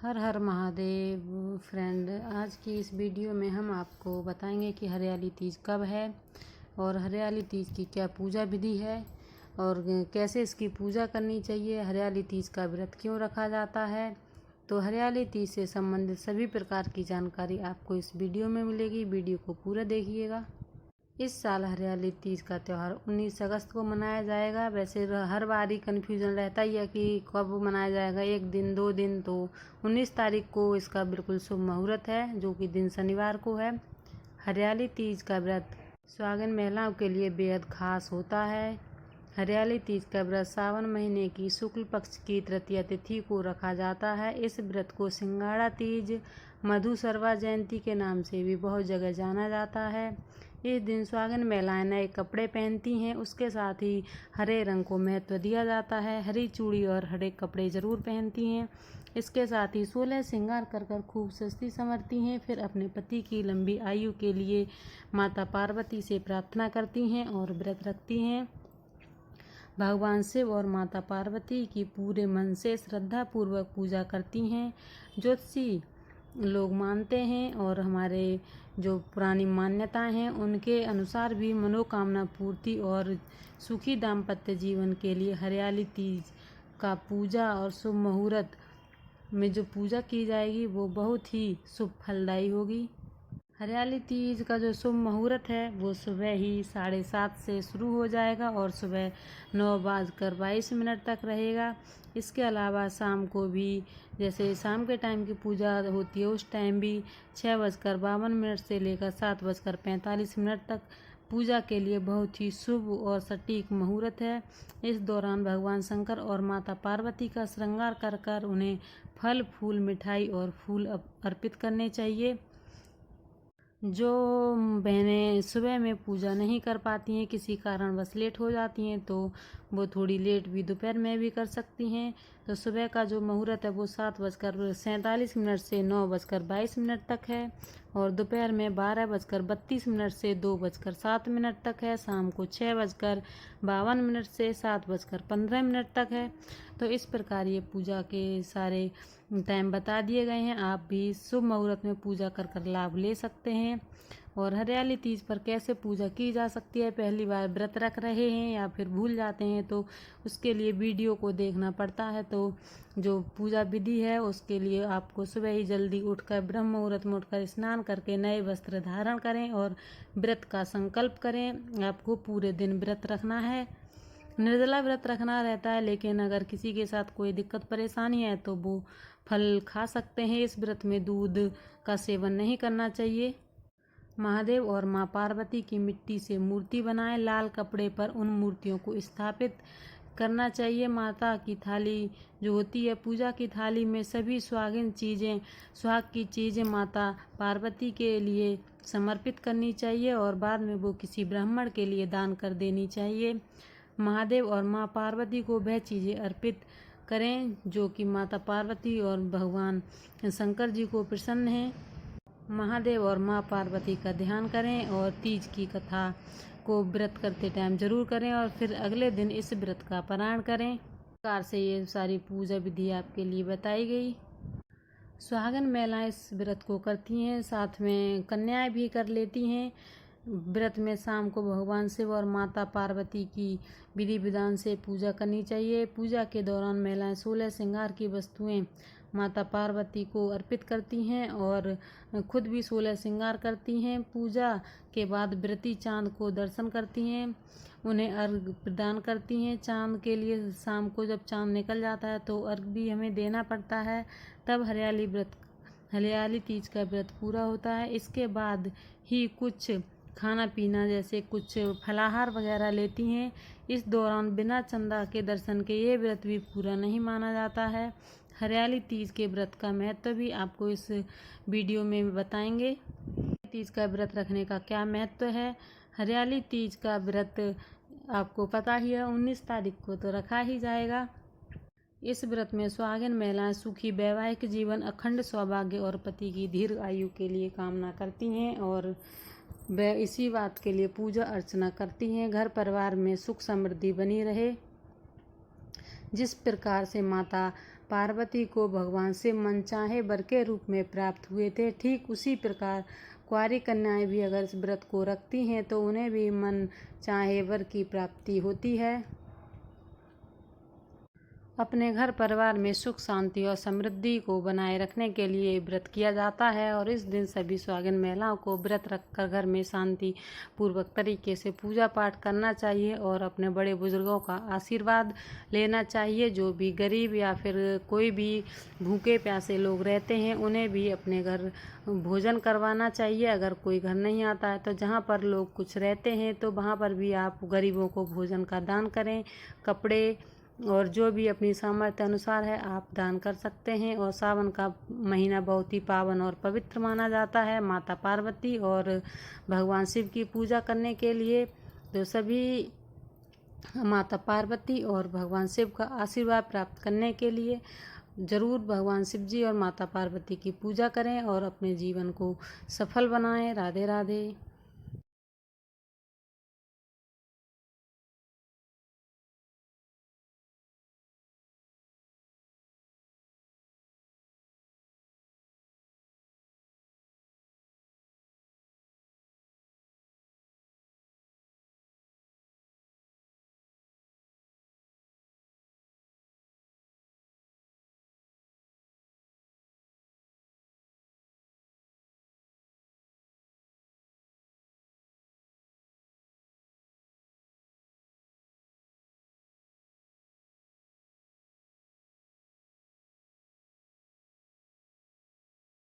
हर हर Mahadev friend. आज की इस वीडियो में हम आपको बताएंगे कि हरियाली तीज कब है और हरियाली तीज की क्या पूजा विधि है और कैसे इसकी पूजा करनी चाहिए। हरियाली तीज का व्रत क्यों रखा जाता है। तो हरियाली तीज से संबंधित सभी प्रकार की जानकारी आपको इस वीडियो में मिलेगी। वीडियो को पूरा देखिएगा। इस साल हरियाली तीज का त्यौहार 19 अगस्त को मनाया जाएगा। वैसे हर बार ही कन्फ्यूजन रहता ही है कि कब मनाया जाएगा, एक दिन 2 दिन। तो 19 तारीख को इसका बिल्कुल शुभ मुहूर्त है, जो कि दिन शनिवार को है। हरियाली तीज का व्रत सुहागिन महिलाओं के लिए बेहद खास होता है। हरियाली तीज का व्रत सावन महीने की शुक्ल पक्ष की तृतीया तिथि को रखा जाता है। इस व्रत को सिंगाड़ा तीज, मधुसरवा जयंती के नाम से भी बहुत जगह जाना जाता है। इस दिन सुहागिन महिलाएं नए कपड़े पहनती हैं। उसके साथ ही हरे रंग को महत्व दिया जाता है। हरी चूड़ी और हरे कपड़े जरूर पहनती हैं। इसके साथ ही 16 श्रृंगार कर खूब सजती संवरती हैं। फिर अपने पति की लंबी आयु के लिए माता पार्वती से प्रार्थना करती हैं और व्रत रखती हैं। भगवान शिव और माता पार्वती की पूरे मन से श्रद्धा पूर्वक पूजा करती हैं। ज्योतिषी लोग मानते हैं और हमारे जो पुरानी मान्यताएं हैं उनके अनुसार भी मनोकामना पूर्ति और सुखी दाम्पत्य जीवन के लिए हरियाली तीज का पूजा और शुभ मुहूर्त में जो पूजा की जाएगी वो बहुत ही शुभ फलदायी होगी। हरियाली तीज का जो शुभ मुहूर्त है वो सुबह ही 7:30 से शुरू हो जाएगा और सुबह 9:22 तक रहेगा। इसके अलावा शाम को भी, जैसे शाम के टाइम की पूजा होती है उस टाइम भी 6:52 से लेकर 7:45 तक पूजा के लिए बहुत ही शुभ और सटीक मुहूर्त है। इस दौरान भगवान शंकर और माता पार्वती का श्रृंगार कर उन्हें फल फूल मिठाई और फूल अर्पित करने चाहिए। जो बहनें सुबह में पूजा नहीं कर पाती हैं, किसी कारणवश लेट हो जाती हैं, तो वो थोड़ी लेट भी दोपहर में भी कर सकती हैं। तो सुबह का जो मुहूर्त है वो 7:47 से 9:22 तक है और दोपहर में 12:32 से 2:07 तक है। शाम को 6:52 से 7:15 तक है। तो इस प्रकार ये पूजा के सारे टाइम बता दिए गए हैं। आप भी शुभ मुहूर्त में पूजा कर लाभ ले सकते हैं। और हरियाली तीज पर कैसे पूजा की जा सकती है, पहली बार व्रत रख रहे हैं या फिर भूल जाते हैं तो उसके लिए वीडियो को देखना पड़ता है। तो जो पूजा विधि है उसके लिए आपको सुबह ही जल्दी उठकर ब्रह्म मुहूर्त में उठकर स्नान करके नए वस्त्र धारण करें और व्रत का संकल्प करें। आपको पूरे दिन व्रत रखना है, निर्जला व्रत रखना रहता है। लेकिन अगर किसी के साथ कोई दिक्कत परेशानी है तो वो फल खा सकते हैं। इस व्रत में दूध का सेवन नहीं करना चाहिए। महादेव और मां पार्वती की मिट्टी से मूर्ति बनाएं। लाल कपड़े पर उन मूर्तियों को स्थापित करना चाहिए। माता की थाली जो होती है, पूजा की थाली में सभी सुहाग की चीज़ें माता पार्वती के लिए समर्पित करनी चाहिए और बाद में वो किसी ब्राह्मण के लिए दान कर देनी चाहिए। महादेव और मां पार्वती को वह चीज़ें अर्पित करें जो कि माता पार्वती और भगवान शंकर जी को प्रसन्न हैं। महादेव और मां पार्वती का ध्यान करें और तीज की कथा को व्रत करते टाइम जरूर करें और फिर अगले दिन इस व्रत का पारायण करें। इस प्रकार से ये सारी पूजा विधि आपके लिए बताई गई। सुहागन महिलाएं इस व्रत को करती हैं, साथ में कन्याएं भी कर लेती हैं। व्रत में शाम को भगवान शिव और माता पार्वती की विधि विधान से पूजा करनी चाहिए। पूजा के दौरान महिलाएं 16 श्रृंगार की वस्तुएं माता पार्वती को अर्पित करती हैं और खुद भी 16 श्रृंगार करती हैं। पूजा के बाद व्रती चांद को दर्शन करती हैं, उन्हें अर्घ प्रदान करती हैं। चांद के लिए शाम को जब चांद निकल जाता है तो अर्घ भी हमें देना पड़ता है, तब हरियाली तीज का व्रत पूरा होता है। इसके बाद ही कुछ खाना पीना जैसे कुछ फलाहार वगैरह लेती हैं। इस दौरान बिना चंदा के दर्शन के ये व्रत भी पूरा नहीं माना जाता है। हरियाली तीज के व्रत का महत्व भी आपको इस वीडियो में बताएंगे। तीज का व्रत रखने का क्या महत्व है। हरियाली तीज का व्रत आपको पता ही है, 19 तारीख को तो रखा ही जाएगा। इस व्रत में सुहागिन महिलाएं सुखी वैवाहिक जीवन, अखंड सौभाग्य और पति की दीर्घ आयु के लिए कामना करती हैं और वह इसी बात के लिए पूजा अर्चना करती हैं घर परिवार में सुख समृद्धि बनी रहे। जिस प्रकार से माता पार्वती को भगवान से मनचाहे वर के रूप में प्राप्त हुए थे। ठीक उसी प्रकार कुंवारी कन्याएं भी अगर इस व्रत को रखती हैं तो उन्हें भी मन चाहे वर की प्राप्ति होती है। अपने घर परिवार में सुख शांति और समृद्धि को बनाए रखने के लिए व्रत किया जाता है और इस दिन सभी सुहागिन महिलाओं को व्रत रखकर घर में शांति पूर्वक तरीके से पूजा पाठ करना चाहिए और अपने बड़े बुजुर्गों का आशीर्वाद लेना चाहिए। जो भी गरीब या फिर कोई भी भूखे प्यासे लोग रहते हैं उन्हें भी अपने घर भोजन करवाना चाहिए। अगर कोई घर नहीं आता है तो जहाँ पर लोग कुछ रहते हैं तो वहाँ पर भी आप गरीबों को भोजन का दान करें। कपड़े और जो भी अपनी सामर्थ्य अनुसार है आप दान कर सकते हैं। और सावन का महीना बहुत ही पावन और पवित्र माना जाता है माता पार्वती और भगवान शिव की पूजा करने के लिए। तो सभी माता पार्वती और भगवान शिव का आशीर्वाद प्राप्त करने के लिए ज़रूर भगवान शिव जी और माता पार्वती की पूजा करें और अपने जीवन को सफल बनाएं। राधे राधे।